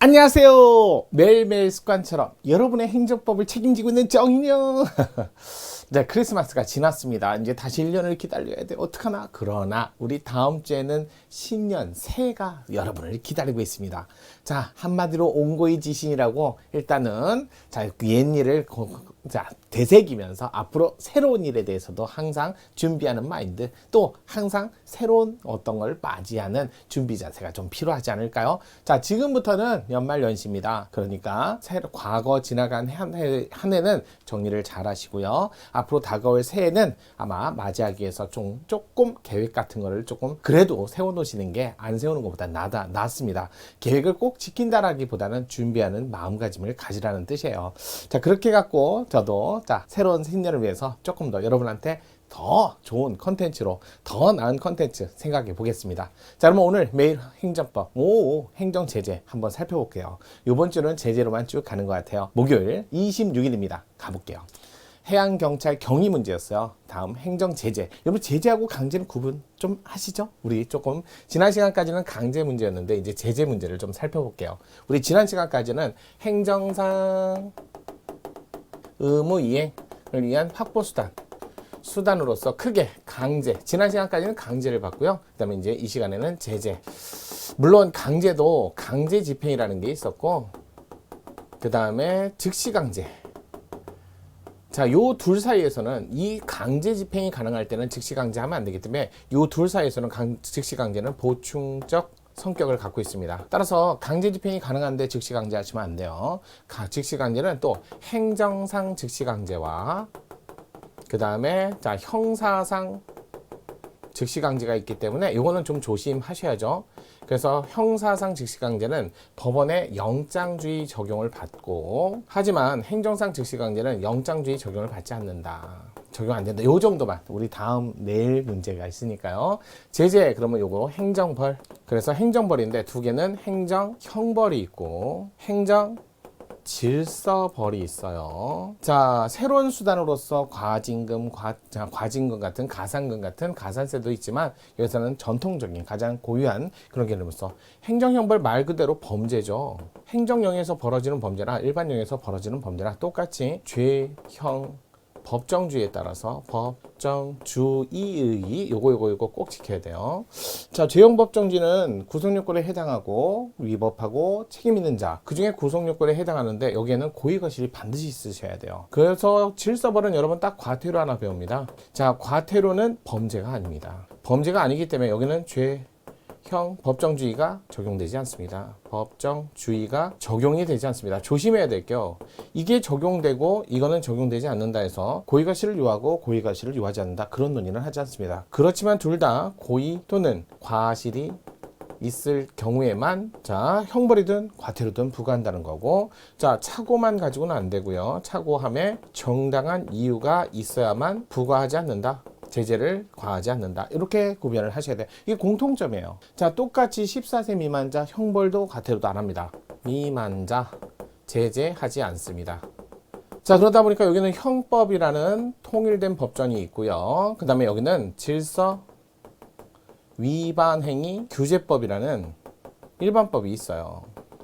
안녕하세요. 매일매일 습관처럼 여러분의 행정법을 책임지고 있는 정인영. 네, 크리스마스가 지났습니다. 이제 다시 1년을 기다려야 돼. 어떡하나? 그러나 우리 다음 주에는 신년 새해가 여러분을 기다리고 있습니다. 자, 한마디로 온고의 지신이라고 일단은 자, 옛일을 되새기면서 앞으로 새로운 일에 대해서도 항상 준비하는 마인드, 또 항상 새로운 어떤 걸 맞이하는 준비 자세가 좀 필요하지 않을까요? 자, 지금부터는 연말연시입니다. 그러니까 과거 지나간 한 해는 정리를 잘 하시고요. 앞으로 다가올 새해는 아마 맞이하기 위해서 조금 계획 같은 거를 조금 그래도 세워놓으시는 게 안 세우는 것보다 낫습니다. 계획을 꼭 지킨다라기보다는 준비하는 마음가짐을 가지라는 뜻이에요. 자, 그렇게 갖고 저도 새로운 신년을 위해서 조금 더 여러분한테 더 좋은 컨텐츠로 더 나은 컨텐츠 생각해 보겠습니다. 자, 그러면 오늘 매일 행정법, 행정제재 한번 살펴볼게요. 이번 주는 제재로만 쭉 가는 것 같아요. 목요일 26일입니다. 가볼게요. 해양경찰 경위 문제였어요. 다음 행정제재. 여러분, 제재하고 강제는 구분 좀 하시죠? 우리 조금 지난 시간까지는 강제 문제였는데 이제 제재 문제를 좀 살펴볼게요. 우리 지난 시간까지는 행정상 의무 이행을 위한 확보 수단으로서 크게 강제, 지난 시간까지는 강제를 봤고요. 그 다음에 이제 이 시간에는 제재. 물론 강제도 강제 집행이라는 게 있었고, 그 다음에 즉시 강제. 자, 요 둘 사이에서는 이 강제 집행이 가능할 때는 즉시 강제하면 안 되기 때문에 요 둘 사이에서는 즉시 강제는 보충적 성격을 갖고 있습니다. 따라서 강제 집행이 가능한데 즉시 강제하시면 안 돼요. 즉시 강제는 또 행정상 즉시 강제와 그 다음에 자, 형사상 즉시 강제가 있기 때문에 이거는 좀 조심하셔야죠. 그래서 형사상 즉시 강제는 법원의 영장주의 적용을 받고, 하지만 행정상 즉시 강제는 영장주의 적용을 받지 않는다. 적용 안 된다. 요 정도만. 우리 다음 내일 문제가 있으니까요. 제재 그러면 요거 행정벌. 그래서 행정벌인데 두 개는 행정형벌이 있고 행정 질서벌이 있어요. 자, 새로운 수단으로서 과징금 같은 가산금 같은 가산세도 있지만 여기서는 전통적인 가장 고유한 그런 개념으로서 행정형벌 말 그대로 범죄죠. 행정령에서 벌어지는 범죄나 일반령에서 벌어지는 범죄나 똑같이 죄형 법정주의에 따라서 법정주의의 요거 꼭 지켜야 돼요. 자, 죄형 법정주의는 구속요건에 해당하고 위법하고 책임 있는 자, 그 중에 구속요건에 해당하는데 여기에는 고의거실이 반드시 있으셔야 돼요. 그래서 질서벌은 여러분 딱 과태료 하나 배웁니다. 자, 과태료는 범죄가 아닙니다. 범죄가 아니기 때문에 여기는 형 법정주의가 적용되지 않습니다. 법정주의가 적용이 되지 않습니다. 조심해야 될 게요. 이게 적용되고 이거는 적용되지 않는다 해서 고의과실을 유하고 고의과실을 유하지 않는다. 그런 논의는 하지 않습니다. 그렇지만 둘 다 고의 또는 과실이 있을 경우에만 자, 형벌이든 과태료든 부과한다는 거고, 자, 착오만 가지고는 안 되고요. 착오함에 정당한 이유가 있어야만 부과하지 않는다. 제재를 과하지 않는다. 이렇게 구별을 하셔야 돼요. 이게 공통점이에요. 자, 똑같이 14세 미만자 형벌도 과태료도 안 합니다. 미만자 제재하지 않습니다. 자, 그러다 보니까 여기는 형법이라는 통일된 법전이 있고요. 그 다음에 여기는 질서 위반 행위 규제법이라는 일반법이 있어요.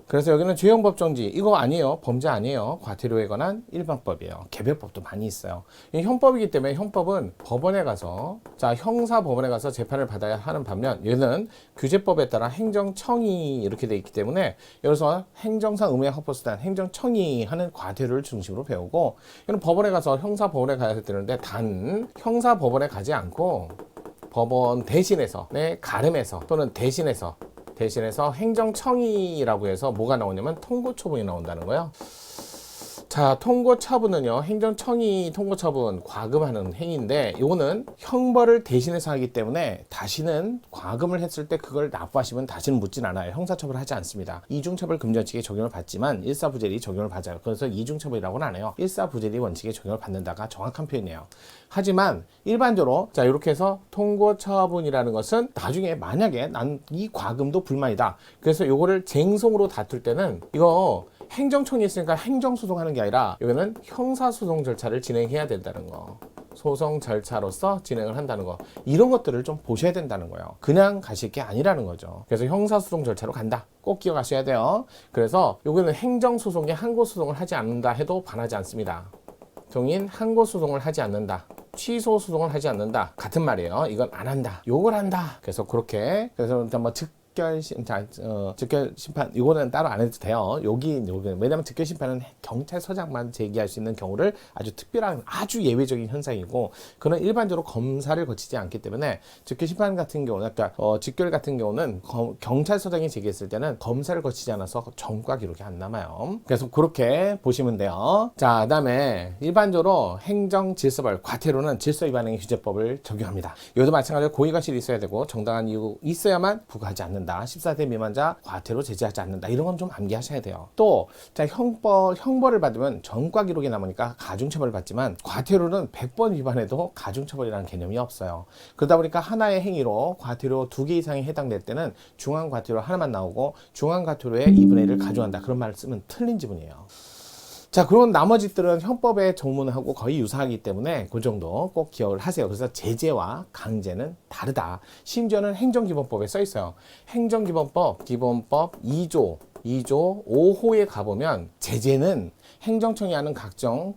그래서 여기는 죄형 법정지 이거 아니에요. 범죄 아니에요. 과태료에 관한 일반법이에요. 개별법도 많이 있어요. 이 형법이기 때문에 형법은 법원에 가서 형사 법원에 가서 재판을 받아야 하는 반면 얘는 규제법에 따라 행정청이 이렇게 돼 있기 때문에 여기서 행정상 의무의 확보수단 행정청이 하는 과태료를 중심으로 배우고, 이는 법원에 가서 형사 법원에 가야 되는데 단 형사 법원에 가지 않고 법원 대신해서 가름해서 또는 대신해서 행정청이라고 해서 뭐가 나오냐면 통고처분이 나온다는 거예요. 자, 통고처분은요, 행정청이 통고처분 과금하는 행위인데 이거는 형벌을 대신해서 하기 때문에 다시는 과금을 했을 때 그걸 납부하시면 다시는 묻진 않아요. 형사처벌을 하지 않습니다. 이중처벌 금지원칙에 적용을 받지만 일사부재리 적용을 받아요. 그래서 이중처벌이라고는 안 해요. 일사부재리 원칙에 적용을 받는다가 정확한 표현이에요. 하지만 일반적으로 자, 이렇게 해서 통고처분이라는 것은 나중에 만약에 난 이 과금도 불만이다. 그래서 요거를 쟁송으로 다툴 때는 이거 행정청이 있으니까 행정소송하는 게 아니라 여기는 형사소송 절차를 진행해야 된다는 거. 소송 절차로서 진행을 한다는 거, 이런 것들을 좀 보셔야 된다는 거예요. 그냥 가실 게 아니라는 거죠. 그래서 형사소송 절차로 간다, 꼭 기억하셔야 돼요. 그래서 여기는 행정소송에 항고소송을 하지 않는다 해도 반하지 않습니다. 동인 항고소송을 하지 않는다, 취소 소송을 하지 않는다, 같은 말이에요. 이건 안 한다, 요걸 한다. 그래서 그렇게, 그래서 뭐 즉결 심판, 이거는 따로 안 해도 돼요. 여기 왜냐면 즉결 심판은 경찰서장만 제기할 수 있는 경우를 아주 특별한, 아주 예외적인 현상이고, 그는 일반적으로 검사를 거치지 않기 때문에 즉결 심판 같은 경우는, 그러니까 즉결 같은 경우는 경찰서장이 제기했을 때는 검사를 거치지 않아서 전과 기록이 안 남아요. 그래서 그렇게 보시면 돼요. 자, 그다음에 일반적으로 행정질서벌, 과태료는 질서위반행위 규제법을 적용합니다. 이것도 마찬가지로 고의가실이 있어야 되고 정당한 이유 있어야만 부과하지 않는다. 14세 미만자 과태료 제재하지 않는다. 이런 건 좀 암기하셔야 돼요. 또, 자, 형벌을 받으면 전과 기록이 남으니까 가중처벌을 받지만 과태료는 100번 위반해도 가중처벌이라는 개념이 없어요. 그러다 보니까 하나의 행위로 과태료 2개 이상이 해당될 때는 중앙과태료 하나만 나오고 중앙과태료의 2분의 1을 가중한다. 그런 말을 쓰면 틀린 지문이에요. 자, 그런 나머지들은 형법의 조문하고 거의 유사하기 때문에 그 정도 꼭 기억을 하세요. 그래서 제재와 강제는 다르다. 심지어는 행정기본법에 써 있어요. 행정기본법, 기본법 2조 5호에 가보면 제재는 행정청이 하는 각종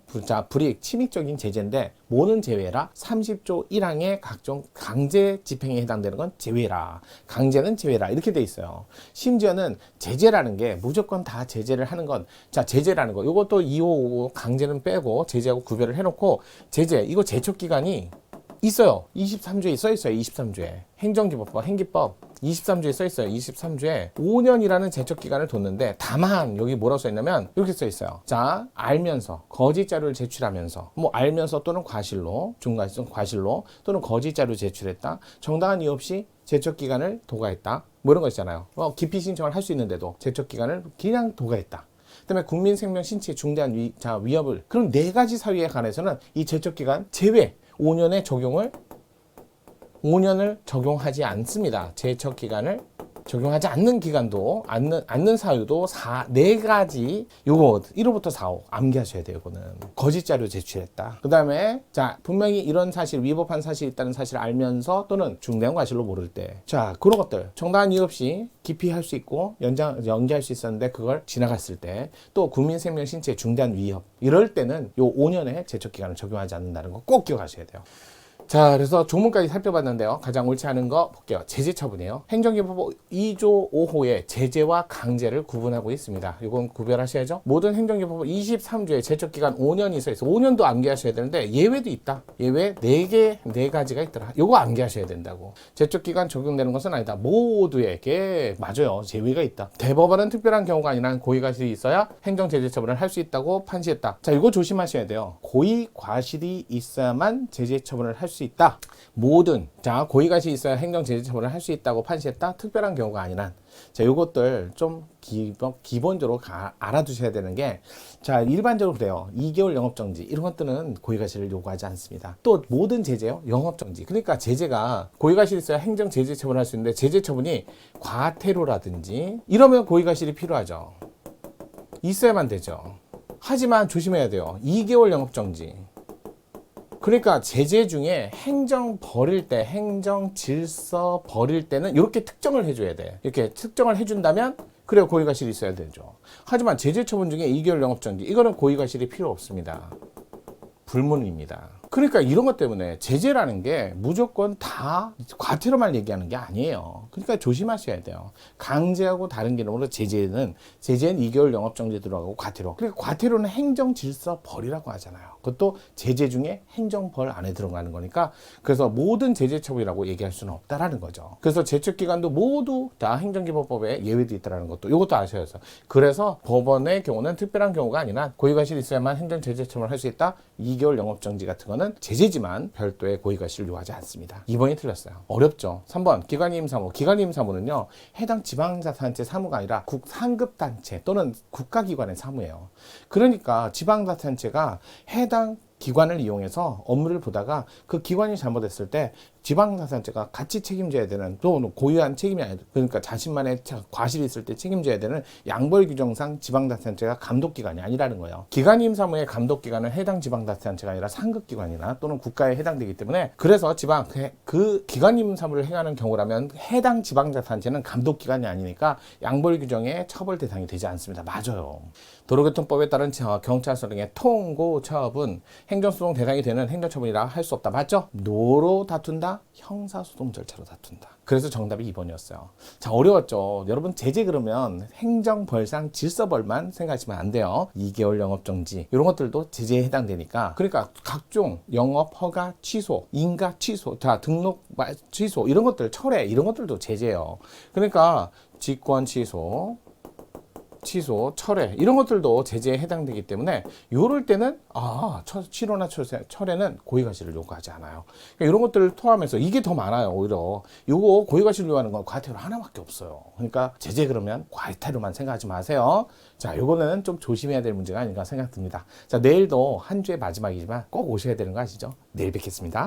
불이익, 침입적인 제재인데 뭐는 제외라? 30조 1항의 각종 강제 집행에 해당되는 건 제외라. 강제는 제외라. 이렇게 돼 있어요. 심지어는 제재라는 게 무조건 다 제재를 하는 건, 자, 제재라는 거, 이것도 255 강제는 빼고 제재하고 구별을 해놓고, 제재, 이거 제척기간이 있어요. 23조에 써 있어요. 23조에. 행정기본법, 행기법 23조에 써 있어요. 23조에 5년이라는 제척기간을 뒀는데, 다만 여기 뭐라고 써 있냐면 이렇게 써 있어요. 자, 알면서 거짓 자료를 제출하면서, 뭐 알면서 또는 과실로, 과실로 또는 거짓 자료 제출했다, 정당한 이유 없이 제척기간을 도과했다, 뭐 이런 거 있잖아요. 기피 신청을 할 수 있는데도 제척기간을 그냥 도과했다. 그다음에 국민 생명 신체에 중대한 위협을, 그런 4가지 사유에 관해서는 이 제척기간 제외 5년의 적용을 5년을 적용하지 않습니다. 제척 기간을 적용하지 않는 기간도, 않는 사유도 4가지, 요거 1호부터 4호 암기하셔야 돼요. 이거는 거짓 자료 제출했다. 그 다음에, 자, 분명히 이런 사실, 위법한 사실이 있다는 사실을 알면서 또는 중대한 과실로 모를 때, 자, 그런 것들 정당한 이유 없이 기피할 수 있고 연기할 수 있었는데 그걸 지나갔을 때, 또 국민 생명 신체에 중대한 위협, 이럴 때는 요 5년의 제척 기간을 적용하지 않는다는 거 꼭 기억하셔야 돼요. 자, 그래서 조문까지 살펴봤는데요. 가장 옳지 않은 거 볼게요. 제재 처분이에요. 행정기본법 2조 5호에 제재와 강제를 구분하고 있습니다. 이건 구별하셔야죠. 모든 행정기본법 23조에 제척기간 5년이 있어요. 5년도 암기하셔야 되는데 예외도 있다. 예외 4가지가 있더라. 이거 암기하셔야 된다고. 제척기간 적용되는 것은 아니다. 모두에게 맞아요. 제외가 있다. 대법원은 특별한 경우가 아니라 고의과실이 있어야 행정제재 처분을 할 수 있다고 판시했다. 자, 이거 조심하셔야 돼요. 고의과실이 있어야만 제재 처분을 할 수 있다. 모든, 자, 고의과실이 있어야 행정제재 처분을 할 수 있다고 판시했다. 특별한 경우가 아니란. 자, 요것들 좀 기본적으로 알아두셔야 되는 게, 자, 일반적으로 그래요. 2개월 영업정지, 이런 것들은 고의과실을 요구하지 않습니다. 또 모든 제재요, 영업정지. 그러니까 제재가 고의과실이 있어야 행정제재 처분을 할 수 있는데, 제재 처분이 과태료라든지 이러면 고의과실이 필요하죠. 있어야만 되죠. 하지만 조심해야 돼요. 2개월 영업정지. 그러니까 제재 중에 행정 버릴 때, 행정 질서 버릴 때는 이렇게 특정을 해줘야 돼. 이렇게 특정을 해준다면 그래야 고의과실이 있어야 되죠. 하지만 제재 처분 중에 2개월 영업정지, 이거는 고의과실이 필요 없습니다. 불문입니다. 그러니까 이런 것 때문에 제재라는 게 무조건 다 과태료만 얘기하는 게 아니에요. 그러니까 조심하셔야 돼요. 강제하고 다른 개념으로 제재는 2개월 영업정지 들어가고 과태료. 그러니까 과태료는 행정질서 벌이라고 하잖아요. 그것도 제재 중에 행정벌 안에 들어가는 거니까, 그래서 모든 제재 처분이라고 얘기할 수는 없다라는 거죠. 그래서 제척기간도 모두 다 행정기본법에 예외도 있다라는 것도, 이것도 아셔야 해서. 그래서 법원의 경우는 특별한 경우가 아니라 고의과실이 있어야만 행정제재 처분을 할 수 있다. 2개월 영업정지 같은 거는 제재지만 별도의 고의과실을 요하지 않습니다. 2번이 틀렸어요. 어렵죠. 3번 기관이임 사무. 기관이임 사무는요, 해당 지방자치단체 사무가 아니라 상급단체 또는 국가기관의 사무예요. 그러니까 지방자치단체가 해당 기관을 이용해서 업무를 보다가 그 기관이 잘못했을 때 지방자산죄가 같이 책임져야 되는, 또 고유한 책임이 아니라, 그러니까 자신만의 과실이 있을 때 책임져야 되는 양벌 규정상 지방자치단체가 감독기관이 아니라는 거예요. 기관 임사무의 감독기관은 해당 지방자치단체가 아니라 상급기관이나 또는 국가에 해당되기 때문에, 그래서 그 기관 임사무를 행하는 경우라면 해당 지방자치단체는 감독기관이 아니니까 양벌 규정의 처벌 대상이 되지 않습니다. 맞아요. 도로교통법에 따른 경찰서 등의 통고 처분, 행정소송 대상이 되는 행정처분이라 할 수 없다. 맞죠? 노로 다툰다, 형사소송 절차로 다툰다. 그래서 정답이 2번이었어요. 자, 어려웠죠. 여러분, 제재 그러면 행정벌상 질서벌만 생각하시면 안 돼요. 2개월 영업정지 이런 것들도 제재에 해당되니까. 그러니까 각종 영업 허가 취소, 인가 취소, 자, 등록 취소 이런 것들, 철회 이런 것들도 제재예요. 그러니까 직권 취소, 철회 이런 것들도 제재에 해당되기 때문에 요럴 때는 취소나 철회는 고의과실을 요구하지 않아요. 그러니까 이런 것들을 포함해서 이게 더 많아요. 오히려 요거 고의과실을 요구하는 건 과태료 하나밖에 없어요. 그러니까 제재 그러면 과태료만 생각하지 마세요. 자, 요거는 좀 조심해야 될 문제가 아닌가 생각됩니다. 자, 내일도 한 주의 마지막이지만 꼭 오셔야 되는 거 아시죠? 내일 뵙겠습니다.